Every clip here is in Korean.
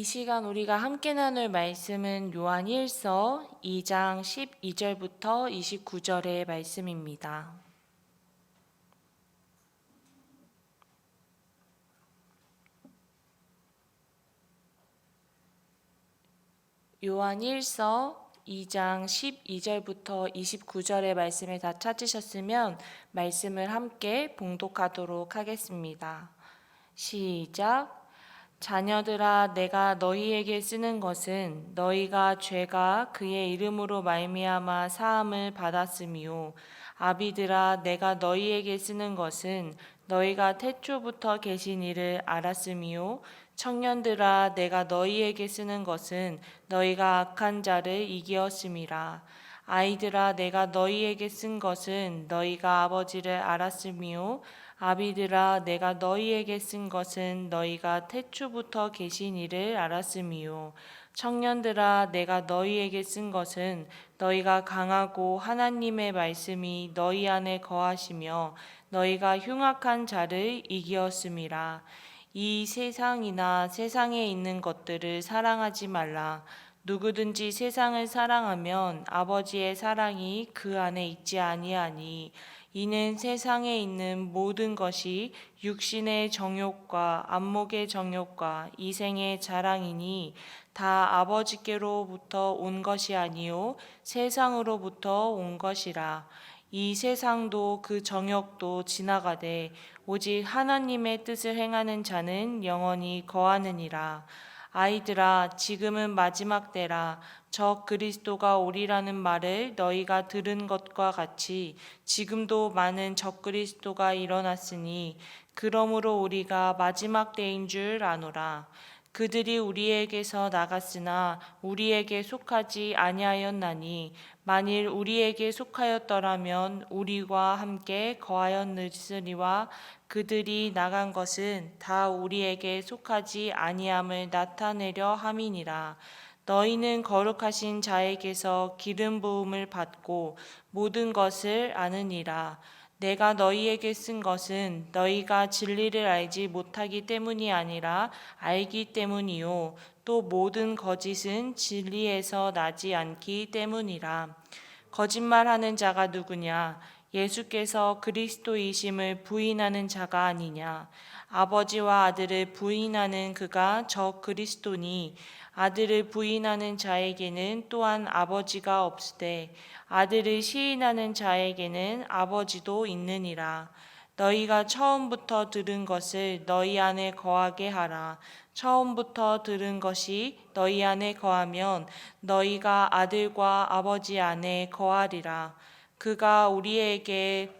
이 시간 우리가 함께 나눌 말씀은 요한 1서 2장 12절부터 29절의 말씀입니다. 요한 1서 2장 12절부터 29절의 말씀을 다 찾으셨으면 말씀을 함께 봉독하도록 하겠습니다. 시작. 자녀들아, 내가 너희에게 쓰는 것은 너희가 죄가 그의 이름으로 말미암아 사함을 받았음이요. 아비들아, 내가 너희에게 쓰는 것은 너희가 태초부터 계신 이를 알았음이요. 청년들아, 내가 너희에게 쓰는 것은 너희가 악한 자를 이기었음이라. 아이들아, 내가 너희에게 쓴 것은 너희가 아버지를 알았음이요. 아비들아, 내가 너희에게 쓴 것은 너희가 태초부터 계신 이를 알았음이요. 청년들아, 내가 너희에게 쓴 것은 너희가 강하고 하나님의 말씀이 너희 안에 거하시며 너희가 흉악한 자를 이기었음이라. 이 세상이나 세상에 있는 것들을 사랑하지 말라. 누구든지 세상을 사랑하면 아버지의 사랑이 그 안에 있지 아니하니, 이는 세상에 있는 모든 것이 육신의 정욕과 안목의 정욕과 이생의 자랑이니 다 아버지께로부터 온 것이 아니요 세상으로부터 온 것이라. 이 세상도 그 정욕도 지나가되 오직 하나님의 뜻을 행하는 자는 영원히 거하느니라. 아이들아, 지금은 마지막 때라. 저 그리스도가 오리라는 말을 너희가 들은 것과 같이 지금도 많은 적그리스도가 일어났으니 그러므로 우리가 마지막 때인 줄 아노라. 그들이 우리에게서 나갔으나 우리에게 속하지 아니하였나니 만일 우리에게 속하였더라면 우리와 함께 거하였으리와 그들이 나간 것은 다 우리에게 속하지 아니함을 나타내려 함이니라. 너희는 거룩하신 자에게서 기름 부음을 받고 모든 것을 아느니라. 내가 너희에게 쓴 것은 너희가 진리를 알지 못하기 때문이 아니라 알기 때문이요 또 모든 거짓은 진리에서 나지 않기 때문이라. 거짓말하는 자가 누구냐? 예수께서 그리스도이심을 부인하는 자가 아니냐? 아버지와 아들을 부인하는 그가 저 그리스도니, 아들을 부인하는 자에게는 또한 아버지가 없으되 아들을 시인하는 자에게는 아버지도 있느니라. 너희가 처음부터 들은 것을 너희 안에 거하게 하라. 처음부터 들은 것이 너희 안에 거하면 너희가 아들과 아버지 안에 거하리라. 그가 우리에게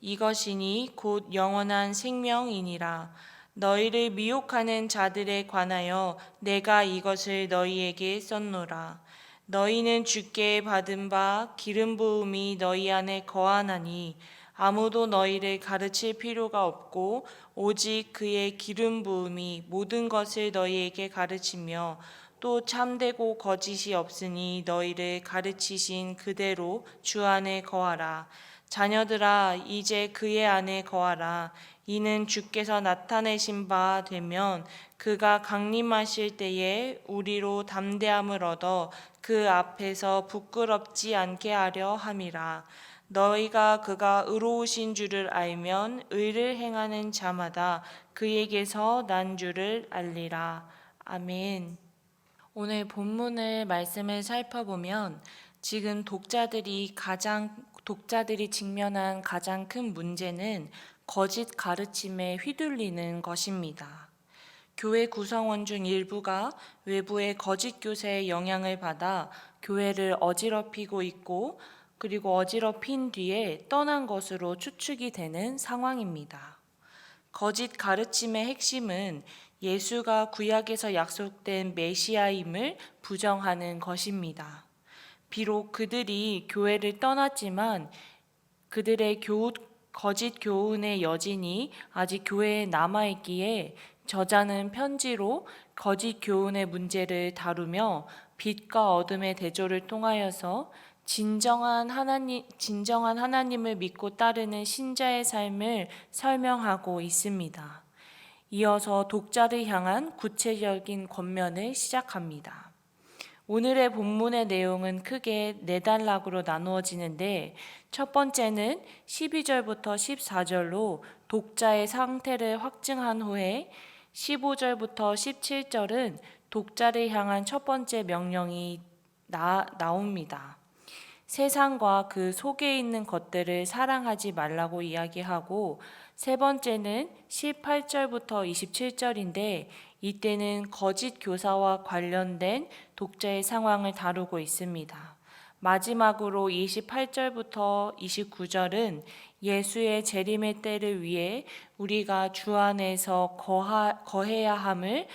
이것이니 곧 영원한 생명이니라. 너희를 미혹하는 자들에 관하여 내가 이것을 너희에게 썼노라. 너희는 주께 받은 바 기름 부음이 너희 안에 거하나니 아무도 너희를 가르칠 필요가 없고 오직 그의 기름 부음이 모든 것을 너희에게 가르치며 또 참되고 거짓이 없으니 너희를 가르치신 그대로 주 안에 거하라. 자녀들아, 이제 그의 안에 거하라. 이는 주께서 나타내신 바 되면 그가 강림하실 때에 우리로 담대함을 얻어 그 앞에서 부끄럽지 않게 하려 함이라. 너희가 그가 의로우신 줄을 알면 의를 행하는 자마다 그에게서 난 줄을 알리라. 아멘. 오늘 본문의 말씀을 살펴보면 지금 독자들이 직면한 가장 큰 문제는 거짓 가르침에 휘둘리는 것입니다. 교회 구성원 중 일부가 외부의 거짓 교세의 영향을 받아 교회를 어지럽히고 있고, 그리고 어지럽힌 뒤에 떠난 것으로 추측이 되는 상황입니다. 거짓 가르침의 핵심은 예수가 구약에서 약속된 메시아임을 부정하는 것입니다. 비록 그들이 교회를 떠났지만 그들의 거짓 교훈의 여진이 아직 교회에 남아있기에 저자는 편지로 거짓 교훈의 문제를 다루며 빛과 어둠의 대조를 통하여서 진정한 하나님을 믿고 따르는 신자의 삶을 설명하고 있습니다. 이어서 독자를 향한 구체적인 권면을 시작합니다. 오늘의 본문의 내용은 크게 4단락으로 나누어지는데, 첫 번째는 12절부터 14절로 독자의 상태를 확증한 후에 15절부터 17절은 독자를 향한 첫 번째 명령이 나옵니다. 세상과 그 속에 있는 것들을 사랑하지 말라고 이야기하고, 세 번째는 18절부터 27절인데 이때는 거짓 교사와 관련된 독자의 상황을 다루고 있습니다. 마지막으로 28절부터 29절은 예수의 재림의 때를 위해 우리가 주 안에서 거해야 함을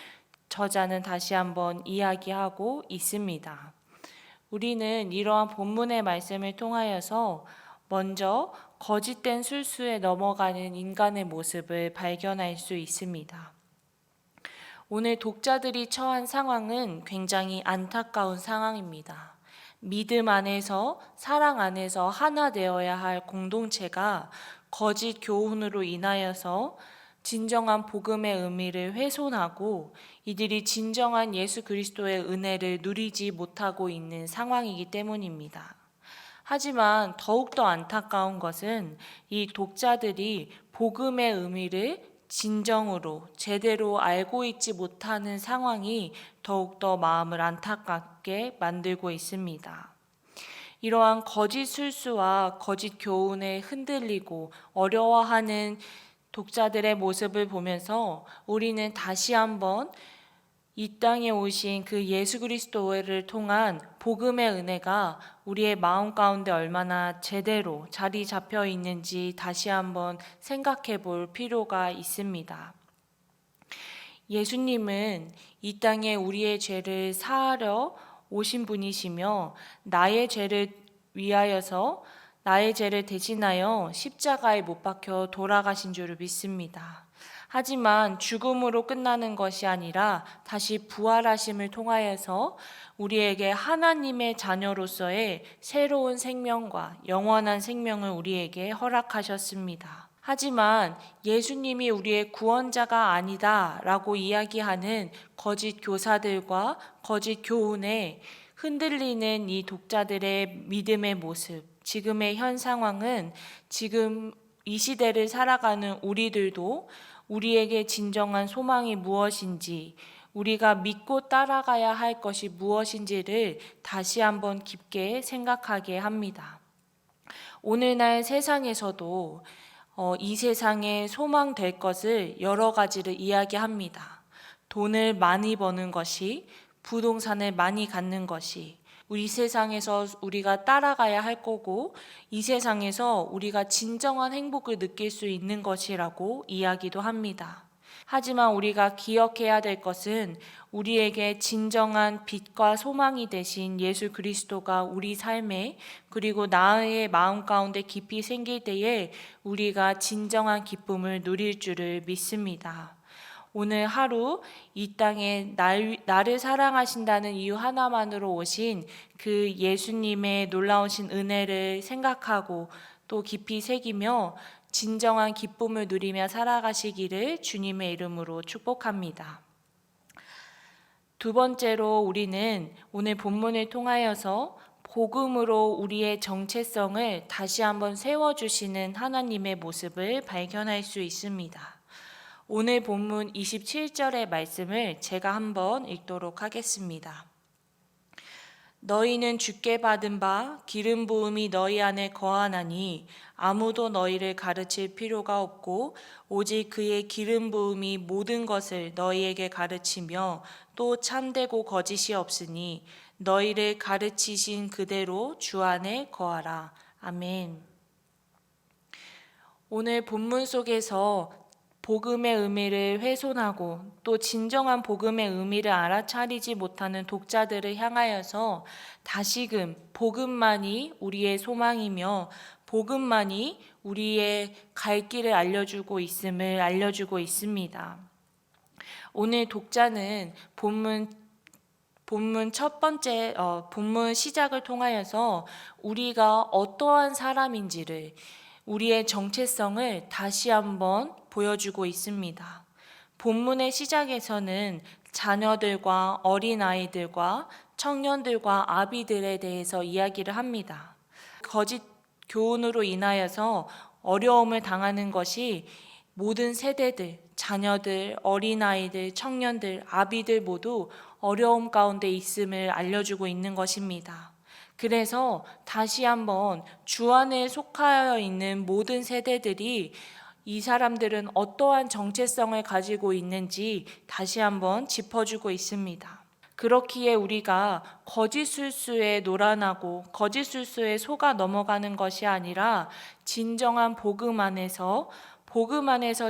저자는 다시 한번 이야기하고 있습니다. 우리는 이러한 본문의 말씀을 통하여서 먼저 거짓된 술수에 넘어가는 인간의 모습을 발견할 수 있습니다. 오늘 독자들이 처한 상황은 굉장히 안타까운 상황입니다. 믿음 안에서, 사랑 안에서 하나 되어야 할 공동체가 거짓 교훈으로 인하여서 진정한 복음의 의미를 훼손하고 이들이 진정한 예수 그리스도의 은혜를 누리지 못하고 있는 상황이기 때문입니다. 하지만 더욱더 안타까운 것은 이 독자들이 복음의 의미를 진정으로 제대로 알고 있지 못하는 상황이 더욱더 마음을 안타깝게 만들고 있습니다. 이러한 거짓 술수와 거짓 교훈에 흔들리고 어려워하는 독자들의 모습을 보면서 우리는 다시 한번 이 땅에 오신 그 예수 그리스도를 통한 복음의 은혜가 우리의 마음 가운데 얼마나 제대로 자리 잡혀 있는지 다시 한번 생각해 볼 필요가 있습니다. 예수님은 이 땅에 우리의 죄를 사하려 오신 분이시며 나의 죄를 위하여서 나의 죄를 대신하여 십자가에 못 박혀 돌아가신 줄을 믿습니다. 하지만 죽음으로 끝나는 것이 아니라 다시 부활하심을 통하여서 우리에게 하나님의 자녀로서의 새로운 생명과 영원한 생명을 우리에게 허락하셨습니다. 하지만 예수님이 우리의 구원자가 아니다 라고 이야기하는 거짓 교사들과 거짓 교훈에 흔들리는 이 독자들의 믿음의 모습, 지금의 현 상황은 지금 이 시대를 살아가는 우리들도 우리에게 진정한 소망이 무엇인지, 우리가 믿고 따라가야 할 것이 무엇인지를 다시 한번 깊게 생각하게 합니다. 오늘날 세상에서도 이 세상에 소망될 것을 여러 가지를 이야기합니다. 돈을 많이 버는 것이, 부동산을 많이 갖는 것이 우리 세상에서 우리가 따라가야 할 거고 이 세상에서 우리가 진정한 행복을 느낄 수 있는 것이라고 이야기도 합니다. 하지만 우리가 기억해야 될 것은 우리에게 진정한 빛과 소망이 되신 예수 그리스도가 우리 삶에 그리고 나의 마음 가운데 깊이 생길 때에 우리가 진정한 기쁨을 누릴 줄을 믿습니다. 오늘 하루 이 땅에 나를 사랑하신다는 이유 하나만으로 오신 그 예수님의 놀라우신 은혜를 생각하고 또 깊이 새기며 진정한 기쁨을 누리며 살아가시기를 주님의 이름으로 축복합니다. 두 번째로 우리는 오늘 본문을 통하여서 복음으로 우리의 정체성을 다시 한번 세워주시는 하나님의 모습을 발견할 수 있습니다. 오늘 본문 27절의 말씀을 제가 한번 읽도록 하겠습니다. 너희는 주께 받은 바 기름 부음이 너희 안에 거하나니 아무도 너희를 가르칠 필요가 없고 오직 그의 기름 부음이 모든 것을 너희에게 가르치며 또 참되고 거짓이 없으니 너희를 가르치신 그대로 주 안에 거하라. 아멘. 오늘 본문 속에서 복음의 의미를 훼손하고 또 진정한 복음의 의미를 알아차리지 못하는 독자들을 향하여서 다시금 복음만이 우리의 소망이며 복음만이 우리의 갈 길을 알려주고 있음을 알려주고 있습니다. 오늘 독자는 본문 첫 번째 본문 시작을 통하여서 우리가 어떠한 사람인지를 우리의 정체성을 다시 한번 보여주고 있습니다. 본문의 시작에서는 자녀들과 어린아이들과 청년들과 아비들에 대해서 이야기를 합니다. 거짓 교훈으로 인하여서 어려움을 당하는 것이 모든 세대들, 자녀들, 어린아이들, 청년들, 아비들 모두 어려움 가운데 있음을 알려주고 있는 것입니다. 그래서 다시 한번 주 안에 속하여 있는 모든 세대들이 이 사람들은 어떠한 정체성을 가지고 있는지 다시 한번 짚어주고 있습니다. 그렇기에 우리가 거짓 술수에 노란하고 거짓 술수에 속아 넘어가는 것이 아니라 진정한 복음 안에서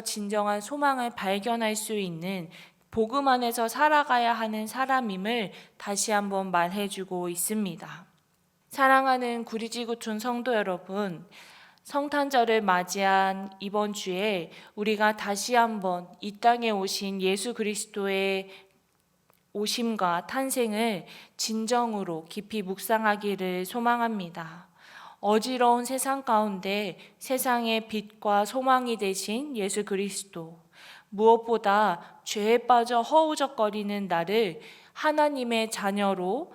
진정한 소망을 발견할 수 있는 복음 안에서 살아가야 하는 사람임을 다시 한번 말해주고 있습니다. 사랑하는 구리지구촌 성도 여러분, 성탄절을 맞이한 이번 주에 우리가 다시 한번 이 땅에 오신 예수 그리스도의 오심과 탄생을 진정으로 깊이 묵상하기를 소망합니다. 어지러운 세상 가운데 세상의 빛과 소망이 되신 예수 그리스도, 무엇보다 죄에 빠져 허우적거리는 나를 하나님의 자녀로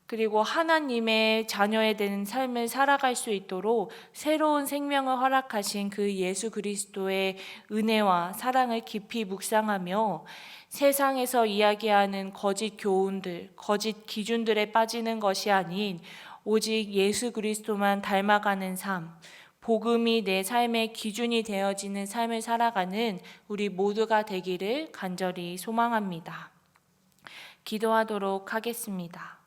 그리고 하나님의 자녀에 대한 삶을 살아갈 수 있도록 새로운 생명을 허락하신 그 예수 그리스도의 은혜와 사랑을 깊이 묵상하며 세상에서 이야기하는 거짓 교훈들, 거짓 기준들에 빠지는 것이 아닌 오직 예수 그리스도만 닮아가는 삶, 복음이 내 삶의 기준이 되어지는 삶을 살아가는 우리 모두가 되기를 간절히 소망합니다. 기도하도록 하겠습니다.